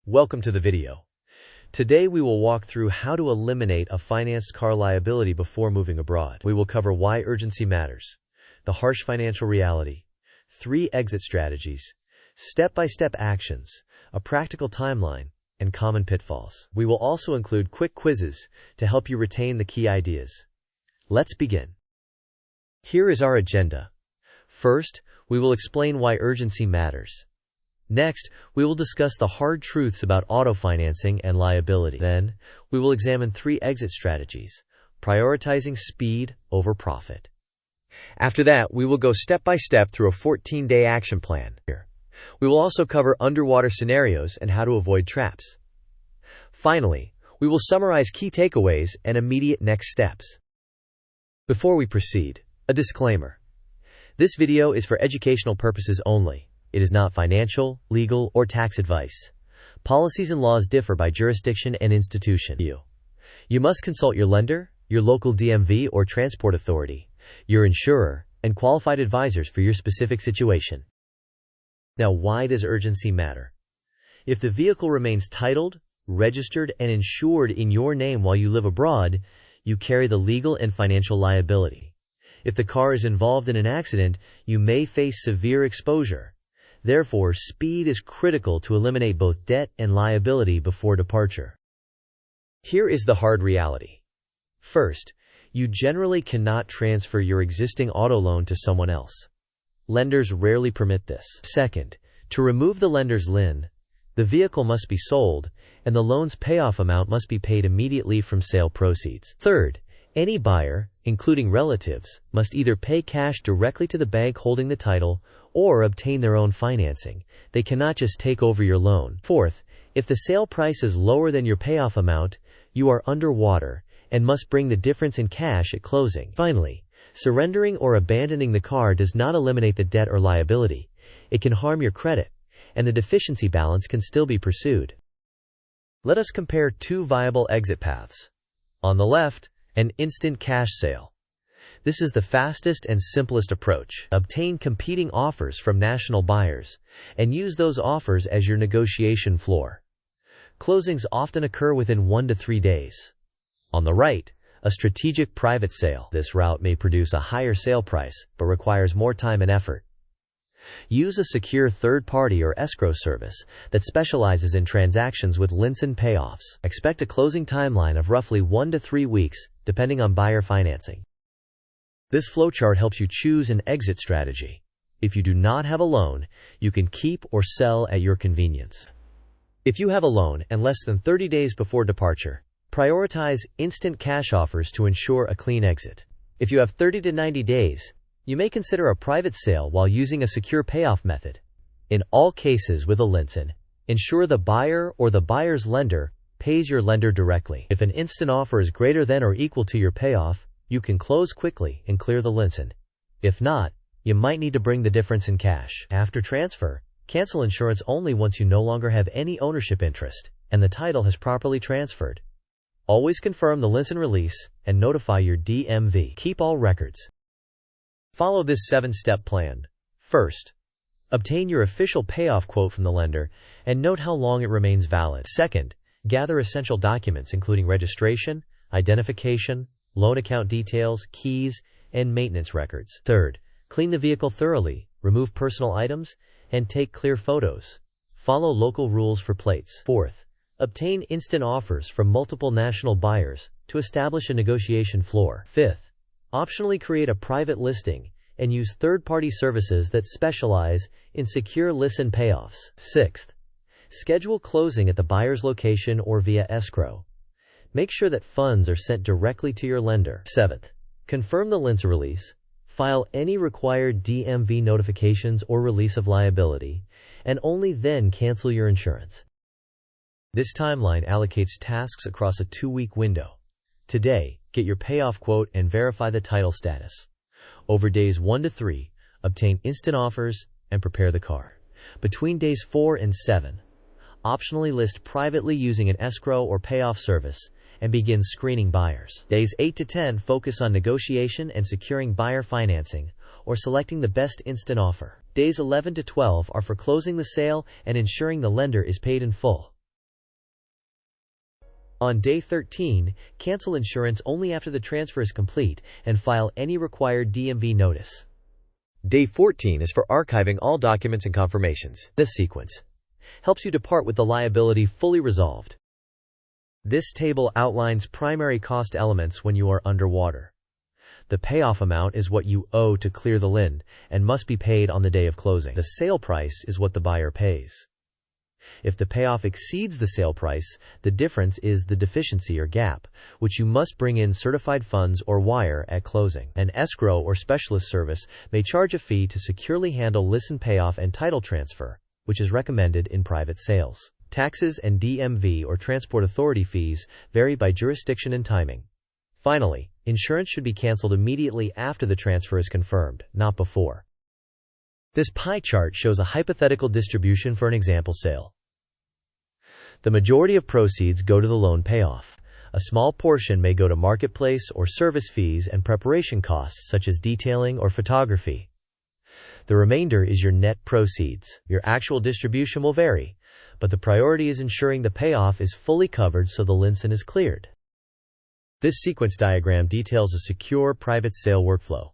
Welcome to the video. Today we will walk through how to eliminate a financed car liability before moving abroad. We will cover why urgency matters, the harsh financial reality, 3 exit strategies, step-by-step actions, a practical timeline, and common pitfalls. We will also include quick quizzes to help you retain the key ideas. Let's begin. Here is our agenda. First, we will explain why urgency matters. Next, we will discuss the hard truths about auto financing and liability. Then, we will examine 3 exit strategies, prioritizing speed over profit. After that, we will go step by step through a 14-day action plan. We will also cover underwater scenarios and how to avoid traps. Finally, we will summarize key takeaways and immediate next steps. Before we proceed, a disclaimer. This video is for educational purposes only. It is not financial, legal, or tax advice. Policies and laws differ by jurisdiction and institution. You must consult your lender, your local DMV or transport authority, your insurer, and qualified advisors for your specific situation. Now, why does urgency matter? If the vehicle remains titled, registered, and insured in your name while you live abroad, you carry the legal and financial liability. If the car is involved in an accident, you may face severe exposure. Therefore, speed is critical to eliminate both debt and liability before departure. Here is the hard reality. First, you generally cannot transfer your existing auto loan to someone else. Lenders rarely permit this. Second, to remove the lender's lien, the vehicle must be sold, and the loan's payoff amount must be paid immediately from sale proceeds. Third, any buyer, including relatives, must either pay cash directly to the bank holding the title or obtain their own financing. They cannot just take over your loan. Fourth, if the sale price is lower than your payoff amount, you are underwater and must bring the difference in cash at closing. Finally, surrendering or abandoning the car does not eliminate the debt or liability. It can harm your credit, and the deficiency balance can still be pursued. Let us compare 2 viable exit paths. On the left, an instant cash sale. This is the fastest and simplest approach. Obtain competing offers from national buyers and use those offers as your negotiation floor. Closings often occur within 1 to 3 days. On the right, a strategic private sale. This route may produce a higher sale price, but requires more time and effort. Use a secure third-party or escrow service that specializes in transactions with liens and payoffs. Expect a closing timeline of roughly 1 to 3 weeks, depending on buyer financing. This flowchart helps you choose an exit strategy. If you do not have a loan, you can keep or sell at your convenience. If you have a loan and less than 30 days before departure, prioritize instant cash offers to ensure a clean exit. If you have 30 to 90 days, you may consider a private sale while using a secure payoff method. In all cases with a lien, ensure the buyer or the buyer's lender pays your lender directly. If an instant offer is greater than or equal to your payoff, you can close quickly and clear the lien. If not, you might need to bring the difference in cash. After transfer, cancel insurance only once you no longer have any ownership interest and the title has properly transferred. Always confirm the lien release and notify your DMV. Keep all records. Follow this 7-step plan. First, obtain your official payoff quote from the lender and note how long it remains valid. Second, gather essential documents including registration, identification, loan account details, keys, and maintenance records. Third, clean the vehicle thoroughly, remove personal items, and take clear photos. Follow local rules for plates. Fourth, obtain instant offers from multiple national buyers to establish a negotiation floor. Fifth, optionally create a private listing and use third-party services that specialize in secure lien payoffs. Sixth, schedule closing at the buyer's location or via escrow. Make sure that funds are sent directly to your lender. Seventh, confirm the lien release, file any required DMV notifications or release of liability, and only then cancel your insurance. This timeline allocates tasks across a 2-week window. Today, get your payoff quote and verify the title status. Over days 1 to 3, obtain instant offers and prepare the car. Between days 4 and 7, optionally list privately using an escrow or payoff service and begin screening buyers. Days 8 to 10 focus on negotiation and securing buyer financing or selecting the best instant offer. Days 11 to 12 are for closing the sale and ensuring the lender is paid in full. On day 13, cancel insurance only after the transfer is complete and file any required DMV notice. Day 14 is for archiving all documents and confirmations. This sequence helps you depart with the liability fully resolved. This table outlines primary cost elements when you are underwater. The payoff amount is what you owe to clear the lien and must be paid on the day of closing. The sale price is what the buyer pays. If the payoff exceeds the sale price, the difference is the deficiency or gap, which you must bring in certified funds or wire at closing. An escrow or specialist service may charge a fee to securely handle lien payoff and title transfer, which is recommended in private sales. Taxes and DMV or transport authority fees vary by jurisdiction and timing. Finally, insurance should be canceled immediately after the transfer is confirmed, not before. This pie chart shows a hypothetical distribution for an example sale. The majority of proceeds go to the loan payoff. A small portion may go to marketplace or service fees and preparation costs such as detailing or photography. The remainder is your net proceeds. Your actual distribution will vary, but the priority is ensuring the payoff is fully covered so the lien is cleared. This sequence diagram details a secure private sale workflow.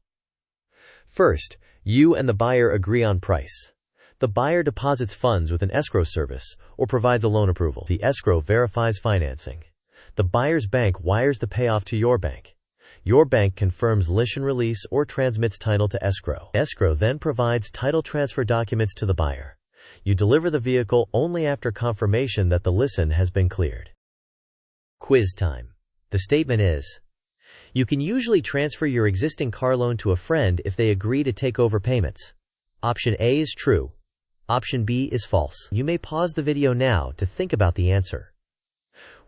First, you and the buyer agree on price. The buyer deposits funds with an escrow service or provides a loan approval. The escrow verifies financing. The buyer's bank wires the payoff to your bank. Your bank confirms lien release or transmits title to escrow. Escrow then provides title transfer documents to the buyer. You deliver the vehicle only after confirmation that the lien has been cleared. Quiz time. The statement is, you can usually transfer your existing car loan to a friend if they agree to take over payments. Option A is true. Option B is false. You may pause the video now to think about the answer.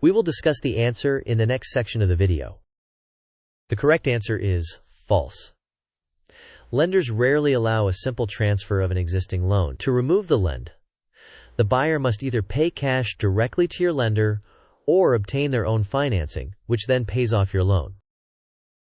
We will discuss the answer in the next section of the video. The correct answer is false. Lenders rarely allow a simple transfer of an existing loan. To remove the lien, the buyer must either pay cash directly to your lender or obtain their own financing, which then pays off your loan.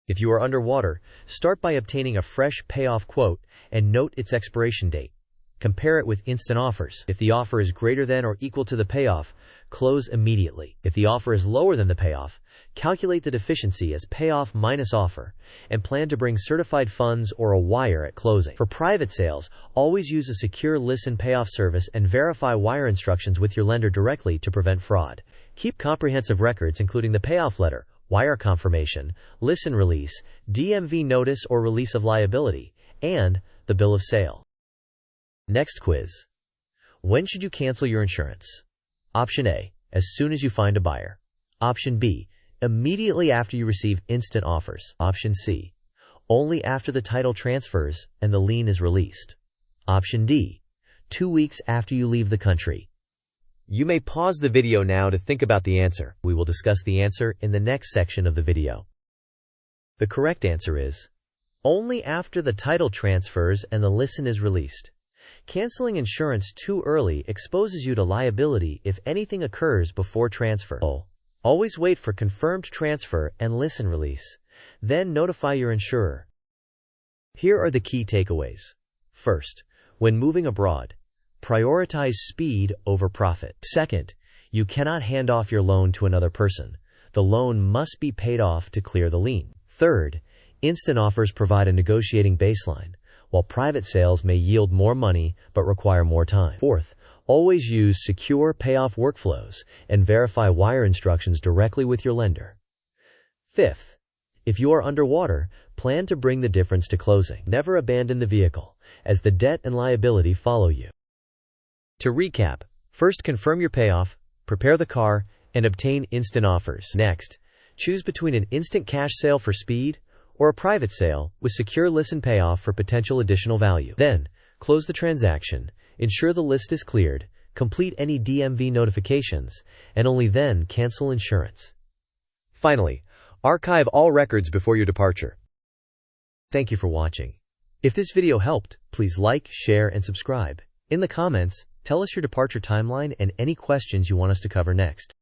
If you are underwater, start by obtaining a fresh payoff quote and note its expiration date. Compare it with instant offers. If the offer is greater than or equal to the payoff, close immediately. If the offer is lower than the payoff, calculate the deficiency as payoff minus offer and plan to bring certified funds or a wire at closing. For private sales, always use a secure lien payoff service and verify wire instructions with your lender directly to prevent fraud. Keep comprehensive records including the payoff letter, wire confirmation, lien release, DMV notice or release of liability, and the bill of sale. Next quiz. When should you cancel your insurance? Option A, as soon as you find a buyer. Option B, immediately after you receive instant offers. Option C, only after the title transfers and the lien is released. Option D, 2 weeks after you leave the country. You may pause the video now to think about the answer. We will discuss the answer in the next section of the video. The correct answer is only after the title transfers and the lien is released. Canceling insurance too early exposes you to liability if anything occurs before transfer. Always wait for confirmed transfer and lien release. Then notify your insurer. Here are the key takeaways. First, when moving abroad, prioritize speed over profit. Second, you cannot hand off your loan to another person. The loan must be paid off to clear the lien. Third, instant offers provide a negotiating baseline, while private sales may yield more money but require more time. Fourth, always use secure payoff workflows and verify wire instructions directly with your lender. Fifth, if you are underwater, plan to bring the difference to closing. Never abandon the vehicle, as the debt and liability follow you. To recap, first confirm your payoff, prepare the car, and obtain instant offers. Next, choose between an instant cash sale for speed or a private sale with secure lien payoff for potential additional value. Then, close the transaction, ensure the list is cleared, complete any DMV notifications, and only then cancel insurance. Finally, archive all records before your departure. Thank you for watching. If this video helped, please like, share, and subscribe. In the comments, tell us your departure timeline and any questions you want us to cover next.